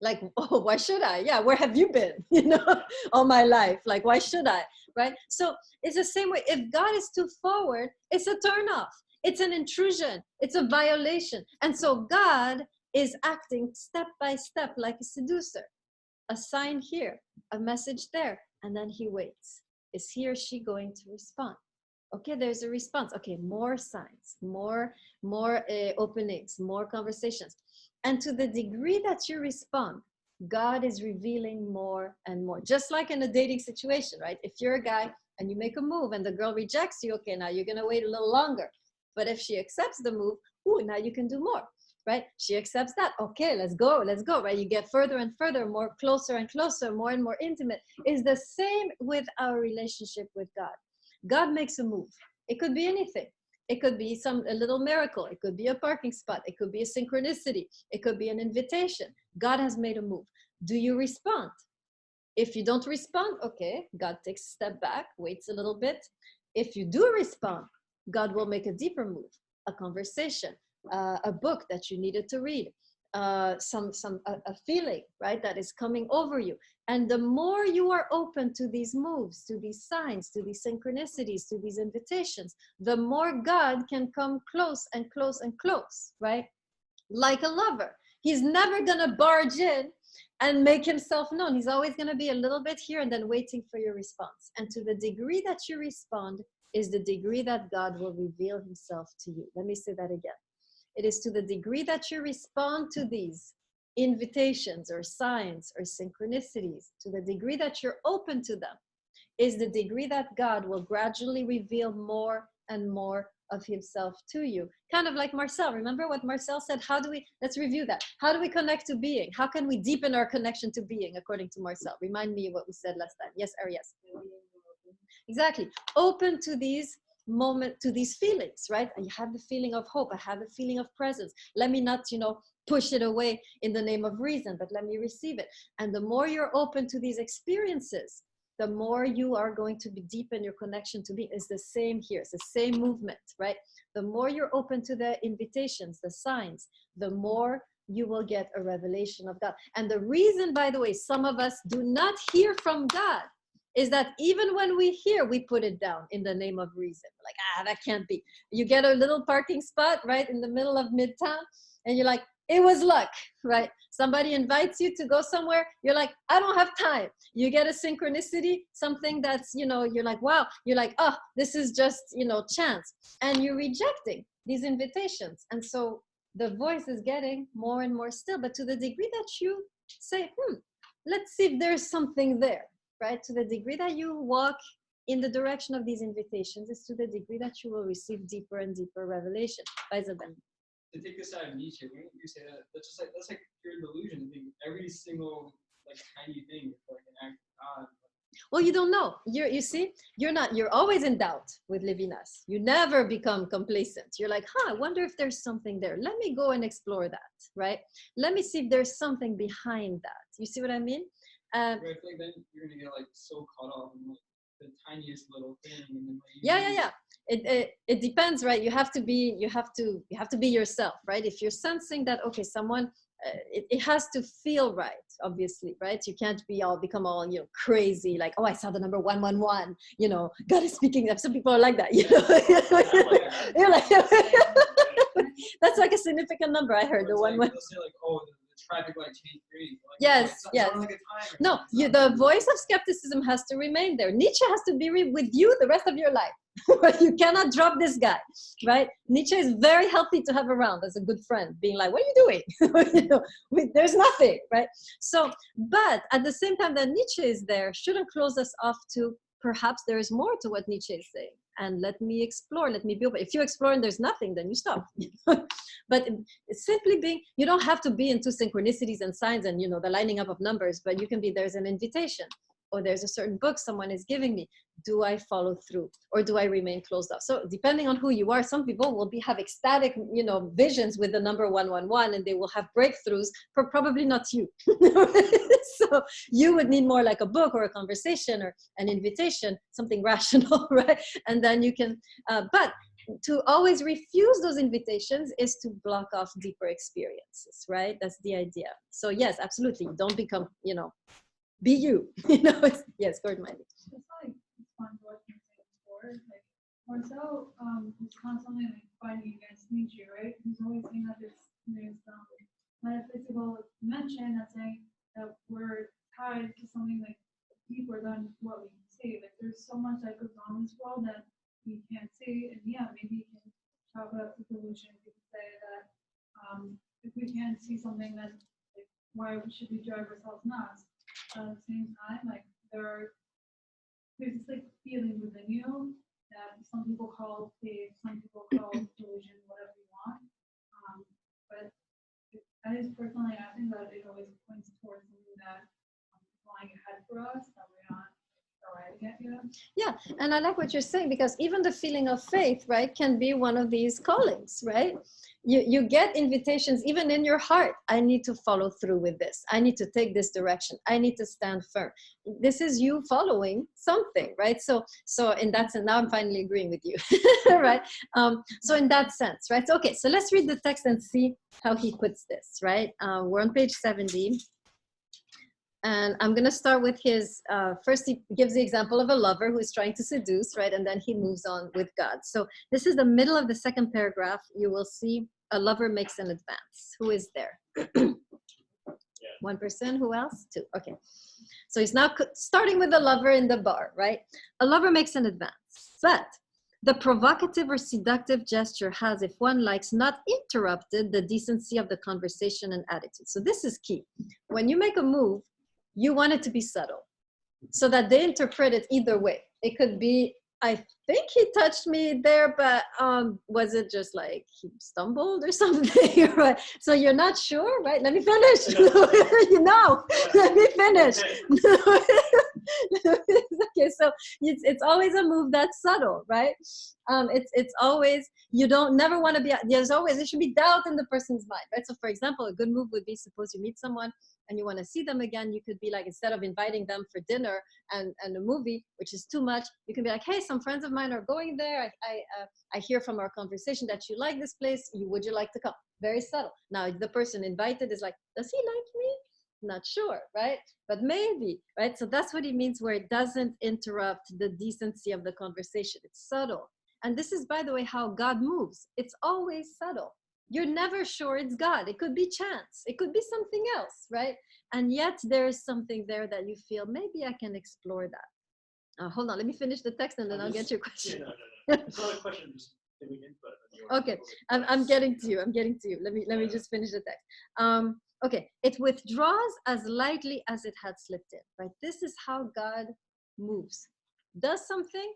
Like, oh, why should I? Yeah, where have you been? You know, all my life. Like, why should I? Right? So it's the same way. If God is too forward, it's a turnoff. It's an intrusion. It's a violation. And so God is acting step by step like a seducer. A sign here, a message there, and then he waits. Is he or she going to respond? Okay, there's a response. Okay, more signs, more openings, more conversations. And to the degree that you respond, God is revealing more and more. Just like in a dating situation, right? If you're a guy and you make a move and the girl rejects you, okay, now you're gonna wait a little longer. But if she accepts the move, ooh, now you can do more, right? She accepts that. Okay, let's go, right? You get further and further, more closer and closer, more and more intimate. It's the same with our relationship with God. God makes a move. It could be anything. It could be a little miracle. It could be a parking spot. It could be a synchronicity. It could be an invitation. God has made a move. Do you respond? If you don't respond, okay, God takes a step back, waits a little bit. If you do respond, God will make a deeper move, a conversation, a book that you needed to read, a feeling, right, that is coming over you. And the more you are open to these moves, to these signs, to these synchronicities, to these invitations, the more God can come close and close and close, right? Like a lover. He's never gonna barge in and make himself known. He's always gonna be a little bit here and then waiting for your response. And to the degree that you respond is the degree that God will reveal himself to you. Let me say that again. It is to the degree that you respond to these invitations or signs or synchronicities, to the degree that you're open to them, is the degree that God will gradually reveal more and more of himself to you. Kind of like Marcel. Remember what Marcel said? Let's review that. How do we connect to being? How can we deepen our connection to being, according to Marcel? Remind me of what we said last time. Yes, Arias. Exactly. Open to these to these feelings, right? I have the feeling of hope. I have the feeling of presence. Let me not, push it away in the name of reason, but let me receive it. And the more you're open to these experiences, the more you are going to deepen your connection to being. It's the same here. It's the same movement, right? The more you're open to the invitations, the signs, the more you will get a revelation of God. And the reason, by the way, some of us do not hear from God is that even when we hear, we put it down in the name of reason. Like, that can't be. You get a little parking spot right in the middle of Midtown, and you're like, it was luck, right? Somebody invites you to go somewhere, you're like, I don't have time. You get a synchronicity, something that's, you know, you're like, wow, you're like, oh, this is just, you know, chance. And you're rejecting these invitations. And so the voice is getting more and more still, but to the degree that you say, let's see if there's something there, right? To the degree that you walk in the direction of these invitations is to the degree that you will receive deeper and deeper revelation. By Isabel. To take this out of Nietzsche, when you say that, that's like pure delusion. I think every single like tiny thing is like an act of God. Well, you don't know. You see, you're always in doubt with Levinas. You never become complacent. You're like, I wonder if there's something there. Let me go and explore that, right? Let me see if there's something behind that. You see what I mean? I feel like then you're gonna get like so caught up in like the tiniest little thing. And then, like, Yeah. It depends, right? You have to be yourself, right? If you're sensing that, okay, someone, it has to feel right, obviously, right? You can't become all, you know, crazy, like, oh, I saw the number 111, you know, God is speaking. Some people are like that, you know. You're like, that's like a significant number. I heard the one. They'll say like, oh, the traffic light changed green. Like, yes, oh, yes. like a timer. No, the voice of skepticism has to remain there. Nietzsche has to be with you the rest of your life. You cannot drop this guy, right? Nietzsche is very healthy to have around as a good friend, being like, what are you doing? You know, there's nothing, right? So, but at the same time that Nietzsche is there, shouldn't close us off to perhaps there is more to what Nietzsche is saying. And let me explore, let me be open. If you explore and there's nothing, then you stop. But it's simply being, you don't have to be into synchronicities and signs and, you know, the lining up of numbers, but you can be, there's an invitation, or there's a certain book someone is giving me. Do I follow through, or do I remain closed off? So depending on who you are, some people will have ecstatic, you know, visions with the number 111, and they will have breakthroughs, for probably not you. So you would need more like a book or a conversation or an invitation, something rational, right? And then you can, but to always refuse those invitations is to block off deeper experiences, right? That's the idea. So yes, absolutely. Don't become, you know, be you. You know, yes, Gordon Miley. It's like it's fun watching things before. Like Marcel is constantly like fighting against Nietzsche, right? He's always saying that there's metaphysical dimension that's saying that we're tied to something like deeper than what we can see. Like there's so much that goes on in this world that we can't see, and yeah, maybe you can talk about the delusion. You could say that if we can't see something, then like, why should we drive ourselves nuts? At the same time, like there's this like feeling within you that some people call faith, some people call delusion, whatever you want. But I just personally, I think that it always points towards something that is lying ahead for us that we're not arriving at yet. Yeah, and I like what you're saying, because even the feeling of faith, right, can be one of these callings, right? You get invitations even in your heart. I need to follow through with this. I need to take this direction. I need to stand firm. This is you following something, right? So in that sense, now I'm finally agreeing with you, right? So in that sense, right? So, okay, so let's read the text and see how he puts this, right? We're on page 70. And I'm going to start with his, first he gives the example of a lover who is trying to seduce, right? And then he moves on with God. So this is the middle of the second paragraph. You will see a lover makes an advance. Who is there? One person, who else? Two, okay. So he's now starting with the lover in the bar, right? A lover makes an advance, but the provocative or seductive gesture has, if one likes, not interrupted the decency of the conversation and attitude. So this is key. When you make a move, you want it to be subtle so that they interpret it either way. It could be, I think he touched me there, but was it just like he stumbled or something? Right? So you're not sure, right? Let me finish. You know, let me finish. Okay, so it's always a move that's subtle, right? It's always, you never want to be, there should be doubt in the person's mind, right? So for example, a good move would be, suppose you meet someone and you want to see them again, you could be like, instead of inviting them for dinner and a movie, which is too much, you can be like, hey, some friends of mine are going there. I hear from our conversation that you like this place. Would you like to come? Very subtle. Now, the person invited is like, does he like me? Not sure, right? But maybe, right? So that's what he means, where it doesn't interrupt the decency of the conversation. It's subtle. And this is, by the way, how God moves. It's always subtle. You're never sure it's God. It could be chance. It could be something else, right? And yet there is something there that you feel, maybe I can explore that. Hold on, let me finish the text and then I'll get to your question. No. It's not a question, just giving input. Okay, I'm getting to you. I'm getting to you. Let me just finish the text. Okay, it withdraws as lightly as it had slipped in, right? This is how God moves. Does something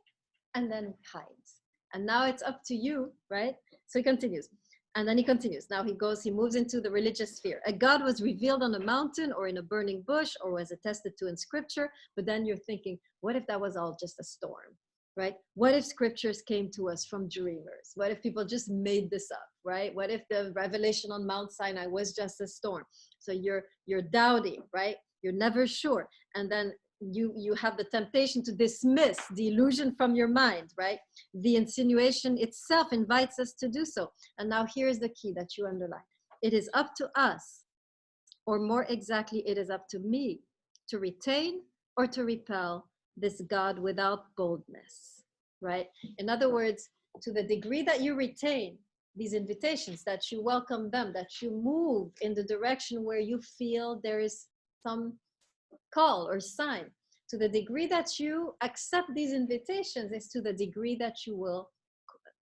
and then hides. And now it's up to you, right? So he continues. And then he continues. Now he moves into the religious sphere. A God was revealed on a mountain or in a burning bush or was attested to in scripture. But then you're thinking, what if that was all just a storm, right? What if scriptures came to us from dreamers? What if people just made this up, right? What if the revelation on Mount Sinai was just a storm? So you're doubting, right? You're never sure. And then you have the temptation to dismiss the illusion from your mind, right? The insinuation itself invites us to do so. And now here's the key that you underline. It is up to us, or more exactly, it is up to me to retain or to repel this God without boldness, right? In other words, to the degree that you retain these invitations, that you welcome them, that you move in the direction where you feel there is some call or sign, to the degree that you accept these invitations is to the degree that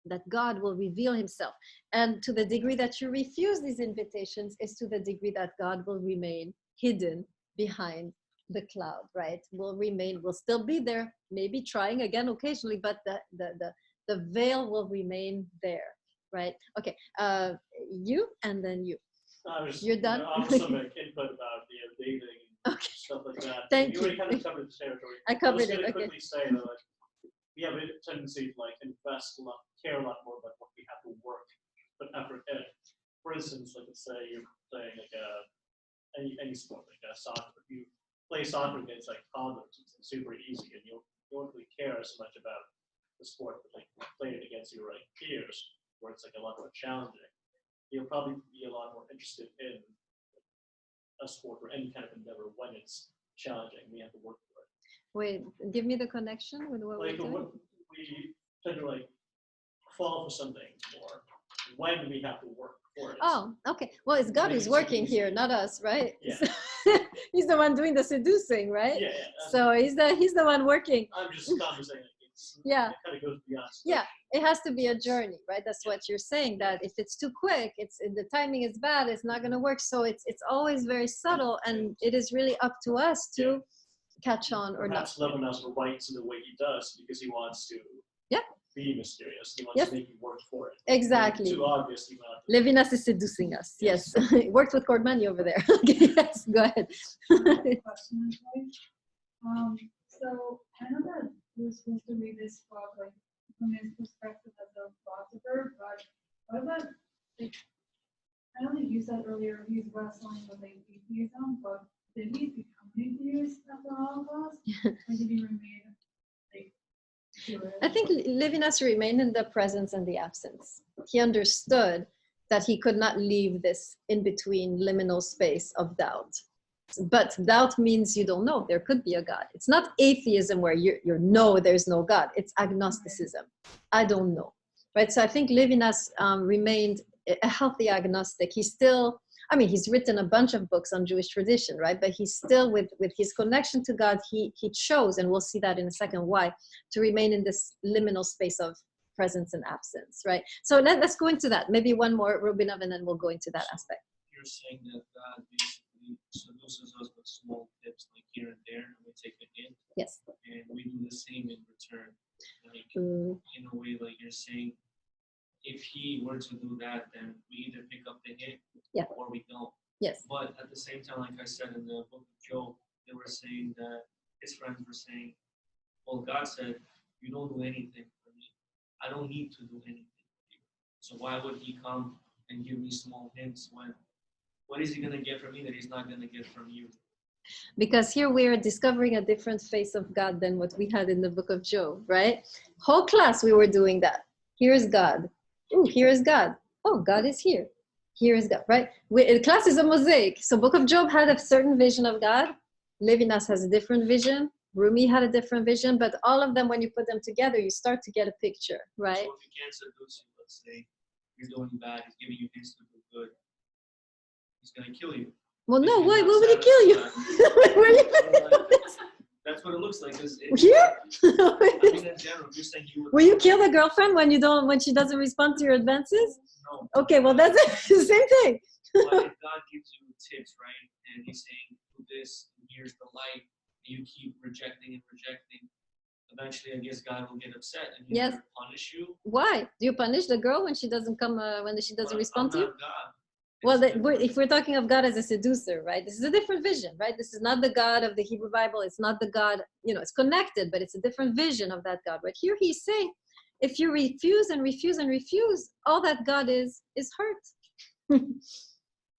that God will reveal himself. And to the degree that you refuse these invitations is to the degree that God will remain hidden behind the cloud, right? Will still be there, maybe trying again occasionally, but the veil will remain there, right? Okay, you and then you. You're done? I was some input about the dating and Okay. stuff like that. Thank you. You already kind of covered the territory. I covered was it, going to okay. quickly say that we have a tendency to invest a lot, care a lot more about what we have to work, put effort in. For instance, let's say you're playing any sport, soccer. If you play soccer against toddlers, it's super easy, and you don't really care as much about the sport, but playing it against your peers, where it's a lot more challenging. You'll probably be a lot more interested in a sport or any kind of endeavor when it's challenging. We have to work for it. Wait, give me the connection with what we're doing. We tend to fall for something more when we have to work for it. Oh, okay. Well, it's God who's working here, not us, right? Yeah. He's the one doing the seducing, right? Yeah. So he's the one working. I'm just saying Yeah. It kind of goes beyond. Yeah, it has to be a journey, right? That's what you're saying, that if it's too quick, the timing is bad, it's not going to work. So it's always very subtle, and it is really up to us to catch on or not. Perhaps Levinas writes in the way he does because he wants to be mysterious. He wants to make you work for it. Exactly. Too obvious. Levinas is seducing us. Yes. Worked with Cordmani over there. Okay, yes, go ahead. Question, so I know that we're supposed to read this book from his perspective as a philosopher, but what about I don't think you said earlier he's wrestling with atheism, but did he become atheist after Holocaust? Or did he remain I think Levinas remained in the presence and the absence. He understood that he could not leave this in between liminal space of doubt. But doubt means you don't know. There could be a God. It's not atheism where you know there's no God. It's agnosticism. I don't know. Right? So I think Levinas remained a healthy agnostic. He's still, he's written a bunch of books on Jewish tradition, right? But he's still, with his connection to God, he chose, and we'll see that in a second why, to remain in this liminal space of presence and absence, right? So let's go into that. Maybe one more, Rubinov, and then we'll go into that aspect. You're saying that God basically seduces us with small tips here and there, and we take a hint. Yes. And we do the same in return. In a way, you're saying, if he were to do that, then we either pick up the hint or we don't. Yes. But at the same time, like I said in the book of Job, they were saying that his friends were saying, well, God said, you don't do anything for me. I don't need to do anything for you. So why would he come and give me small hints when, what is he going to get from me that he's not going to get from you? Because here we are discovering a different face of God than what we had in the book of Job, right? Whole class we were doing that. Here's God. Ooh, here is God. Oh, God is here. Here is God, right? Class is a mosaic. So book of Job had a certain vision of God. Levinas has a different vision. Rumi had a different vision. But all of them, when you put them together, you start to get a picture, right? So if you can't seduce you, let's say, you're doing bad, he's giving you hints to do good, he's gonna kill you. Well, If no, you're why not would he kill you? satisfied. Where are you Well, that's what it looks like. here? I mean, in general, you're saying you would. Will you kill the girlfriend when she doesn't respond to your advances? No. Okay, well that's the same thing. But if God gives you tips, right, and He's saying, do this, and here's the light, and you keep rejecting and rejecting, eventually, I guess God will get upset and He'll Yes. either punish you. Why? Do you punish the girl when she doesn't come, when she doesn't But respond to I'm you? not God. Well, It's different. if we're talking of God as a seducer, right? This is a different vision, right? This is not the God of the Hebrew Bible. It's not the God, it's connected, but it's a different vision of that God. But here he's saying, if you refuse and refuse and refuse, all that God is hurt.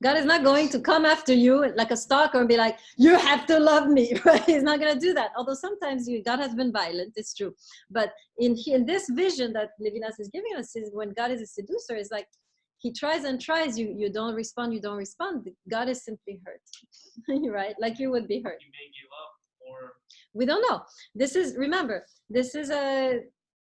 God is not going to come after you like a stalker and be like, you have to love me, right? He's not going to do that. Although sometimes God has been violent, it's true. But in this vision that Levinas is giving us, is when God is a seducer, it's like, he tries and tries, you don't respond, God is simply hurt, right? Like you would be hurt. You may give up, or We don't know. Remember,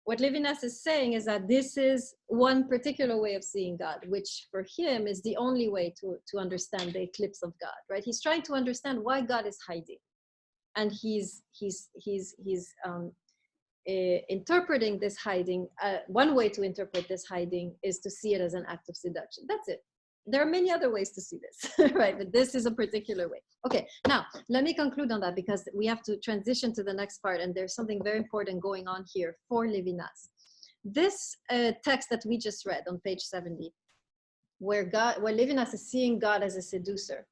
what Levinas is saying is that this is one particular way of seeing God, which for him is the only way to understand the eclipse of God, right? He's trying to understand why God is hiding. And he's interpreting this hiding. One way to interpret this hiding is to see it as an act of seduction. That's it. There are many other ways to see this, right? But this is a particular way. Okay, now let me conclude on that because we have to transition to the next part, and there's something very important going on here for Levinas. This text that we just read on page 70, where Levinas is seeing God as a seducer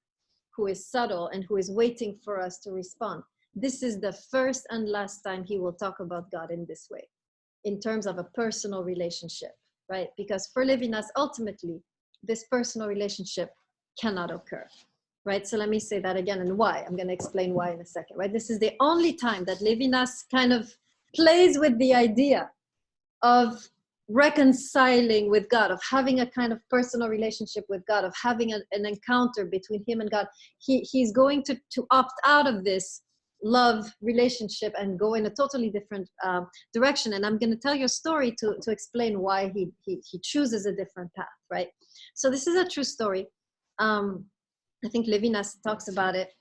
who is subtle and who is waiting for us to respond. This is the first and last time he will talk about God in this way, in terms of a personal relationship, right? Because for Levinas, ultimately, this personal relationship cannot occur, right? So let me say that again and why. I'm going to explain why in a second, right? This is the only time that Levinas kind of plays with the idea of reconciling with God, of having a kind of personal relationship with God, of having an encounter between him and God. He's going to opt out of this love relationship and go in a totally different direction. And I'm going to tell you a story to explain why he chooses a different path, right? So this is a true story. I think Levinas talks about it.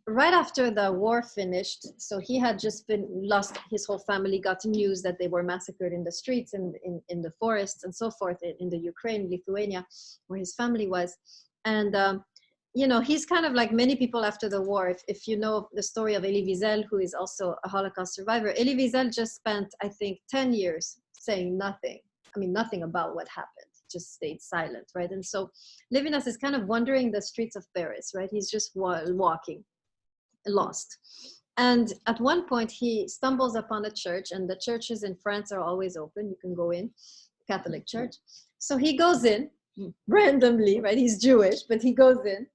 Right after the war finished, so he had just lost his whole family, got the news that they were massacred in the streets and in the forests and so forth in the Ukraine, Lithuania, where his family was. And he's kind of like many people after the war. If you know the story of Elie Wiesel, who is also a Holocaust survivor, Elie Wiesel just spent, I think, 10 years saying nothing. I mean, nothing about what happened, just stayed silent, right? And so Levinas is kind of wandering the streets of Paris, right? He's just walking, lost. And at one point, he stumbles upon a church, and the churches in France are always open. You can go in, Catholic church. So he goes in randomly, right? He's Jewish, but he goes in.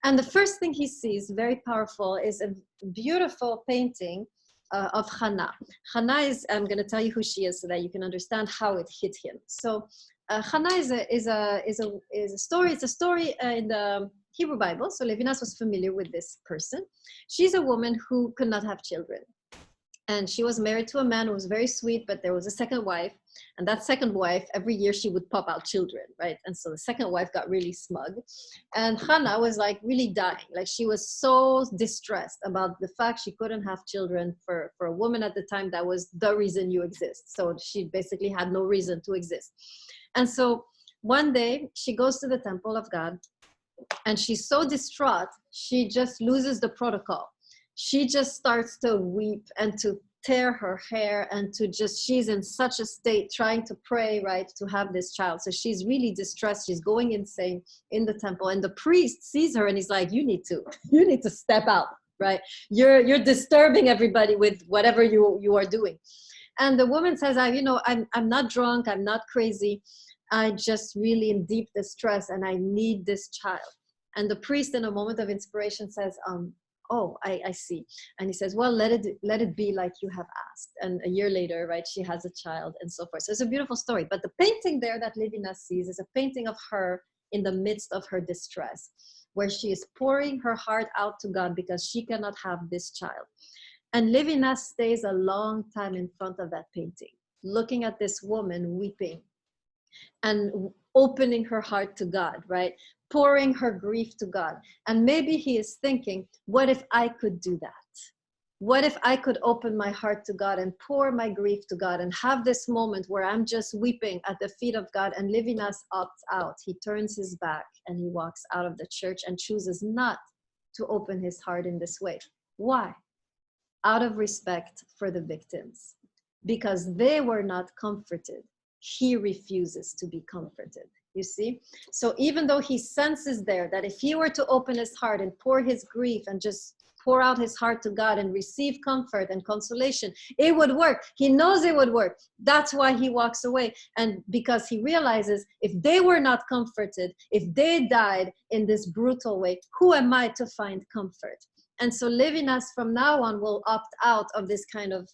And the first thing he sees, very powerful, is a beautiful painting of Hannah. Hannah is, I'm going to tell you who she is so that you can understand how it hit him. So Hannah is a story. It's a story in the Hebrew Bible. So Levinas was familiar with this person. She's a woman who could not have children. And she was married to a man who was very sweet, but there was a second wife. And that second wife, every year she would pop out children, right? And so the second wife got really smug. And Hannah was like really dying. Like she was so distressed about the fact she couldn't have children. For a woman at the time, that was the reason you exist. So she basically had no reason to exist. And so one day she goes to the temple of God, and she's so distraught, she just loses the protocol. She just starts to weep and to tear her hair and she's in such a state trying to pray, right, to have this child. So she's really distressed. She's going insane in the temple. And the priest sees her and he's like, you need to step out, right? You're disturbing everybody with whatever you are doing. And the woman says, I'm not drunk. I'm not crazy. I just really in deep distress and I need this child. And the priest in a moment of inspiration says, oh, I see. And he says, well, let it be like you have asked. And a year later, right, she has a child and so forth. So it's a beautiful story. But the painting there that Levinas sees is a painting of her in the midst of her distress, where she is pouring her heart out to God because she cannot have this child. And Levinas stays a long time in front of that painting, looking at this woman weeping and opening her heart to God, right? Pouring her grief to God. And maybe he is thinking, what if I could do that? What if I could open my heart to God and pour my grief to God and have this moment where I'm just weeping at the feet of God? And Levinas opts out. He turns his back and he walks out of the church and chooses not to open his heart in this way. Why? Out of respect for the victims. Because they were not comforted, he refuses to be comforted. You see? So even though he senses there that if he were to open his heart and pour his grief and just pour out his heart to God and receive comfort and consolation, it would work. He knows it would work. That's why he walks away. And because he realizes if they were not comforted, if they died in this brutal way, who am I to find comfort? And so Levinas from now on will opt out of this kind of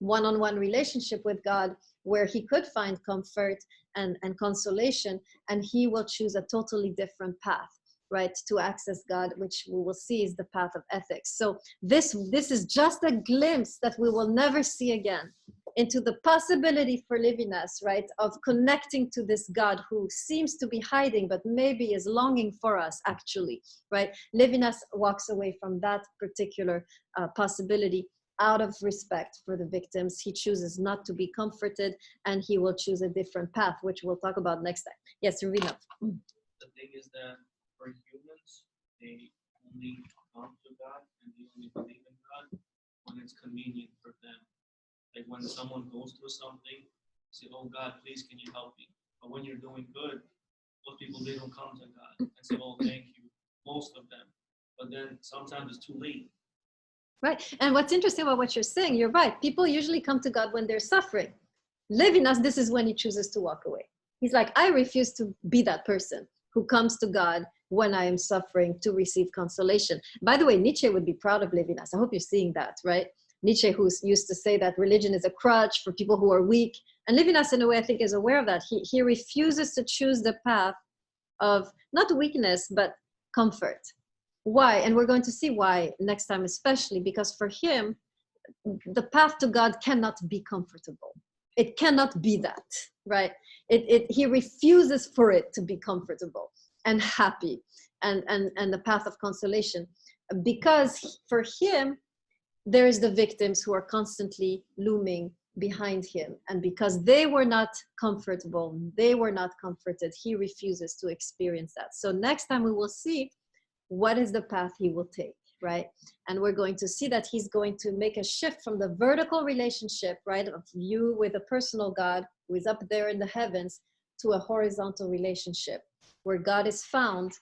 one-on-one relationship with God where he could find comfort and consolation, and he will choose a totally different path, right, to access God, which we will see is the path of ethics. So this is just a glimpse that we will never see again into the possibility for Levinas, right, of connecting to this God who seems to be hiding, but maybe is longing for us actually, right? Levinas walks away from that particular possibility out of respect for the victims. He chooses not to be comforted, and he will choose a different path, which we'll talk about next time. Yes, Ravina. The thing is that for humans, they only come to God and they only believe in God when it's convenient for them. Like when someone goes through something, say, oh God, please can you help me? But when you're doing good, most people, they don't come to God and say, oh, thank you, most of them. But then sometimes it's too late. Right. And what's interesting about what you're saying, you're right. People usually come to God when they're suffering. Levinas, this is when he chooses to walk away. He's like, I refuse to be that person who comes to God when I am suffering to receive consolation. By the way, Nietzsche would be proud of Levinas. I hope you're seeing that, right? Nietzsche, who used to say that religion is a crutch for people who are weak. And Levinas, in a way, I think is aware of that. He refuses to choose the path of not weakness, but comfort. Why? And we're going to see why next time, especially because for him, the path to God cannot be comfortable. It cannot be that, right? He refuses for it to be comfortable and happy and the path of consolation, because for him, there is the victims who are constantly looming behind him. And because they were not comfortable, they were not comforted, he refuses to experience that. So next time we will see what is the path he will take, right? And we're going to see that he's going to make a shift from the vertical relationship, right, of you with a personal God who is up there in the heavens, to a horizontal relationship where God is found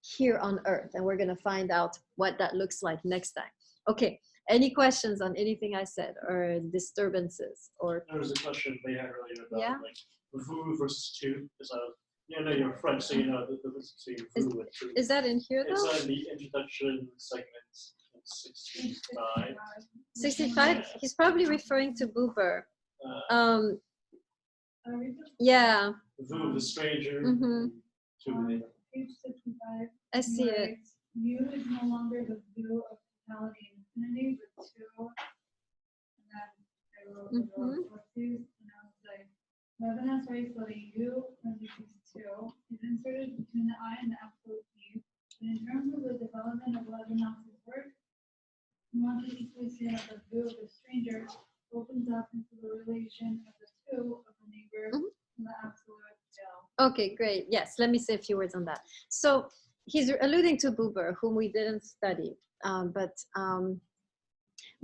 here on earth. And we're going to find out what that looks like next time. Okay, any questions on anything I said or disturbances? Or There was a question they had earlier about yeah? like vous versus tu, because no, you're French, so you know the difference between vous and tu. Is that in here though? It's the introduction segment 65. 65? He's probably referring to Buber. Yeah. Vous, the stranger, Mm-hmm. tu, Page 65. I see it. writes, You is no longer the view of totality and infinity, but two. And then I wrote and I was like, Levinas writes that a you, parentheses two, is inserted between the I and the absolute he. And in terms of the development of Levinas's work, Montesquieu of the view of the stranger opens up into the relation of the two of the neighbor and the absolute self. Okay, great. Yes, let me say a few words on that. So he's alluding to Buber, whom we didn't study, but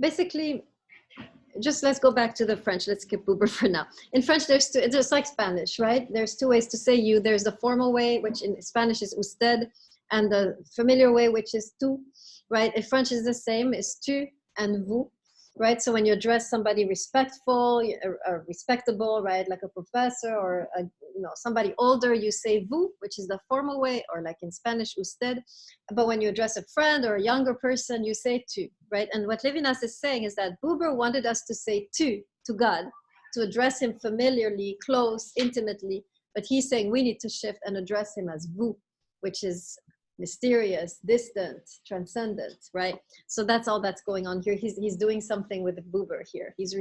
basically, just let's go back to the French. Let's skip Buber for now. In French, there's two, it's like Spanish, right? There's two ways to say you. There's the formal way, which in Spanish is usted, and the familiar way, which is tu, right? In French is the same, is tu and vous, right? So when you address somebody respectful, or respectable, right? Like a professor or somebody older, you say vous, which is the formal way, or like in Spanish, usted. But when you address a friend or a younger person, you say tu, right? And what Levinas is saying is that Buber wanted us to say tu to God, to address him familiarly, close, intimately. But he's saying we need to shift and address him as vous, which is mysterious, distant, transcendent, right? So that's all that's going on here. He's doing something with the Buber here. He's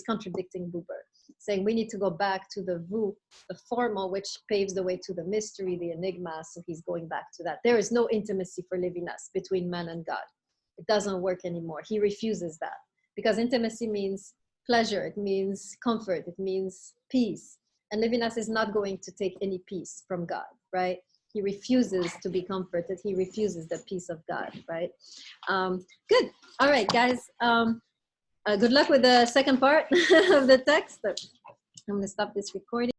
contradicting Buber, saying we need to go back to the Vu, the formal, which paves the way to the mystery, the enigma. So he's going back to that. There is no intimacy for Levinas between man and God. It doesn't work anymore. He refuses that, because intimacy means pleasure, it means comfort, it means peace. And Levinas is not going to take any peace from God, right? He refuses to be comforted. He refuses the peace of God, right? Good. All right, guys. Good luck with the second part of the text. I'm going to stop this recording.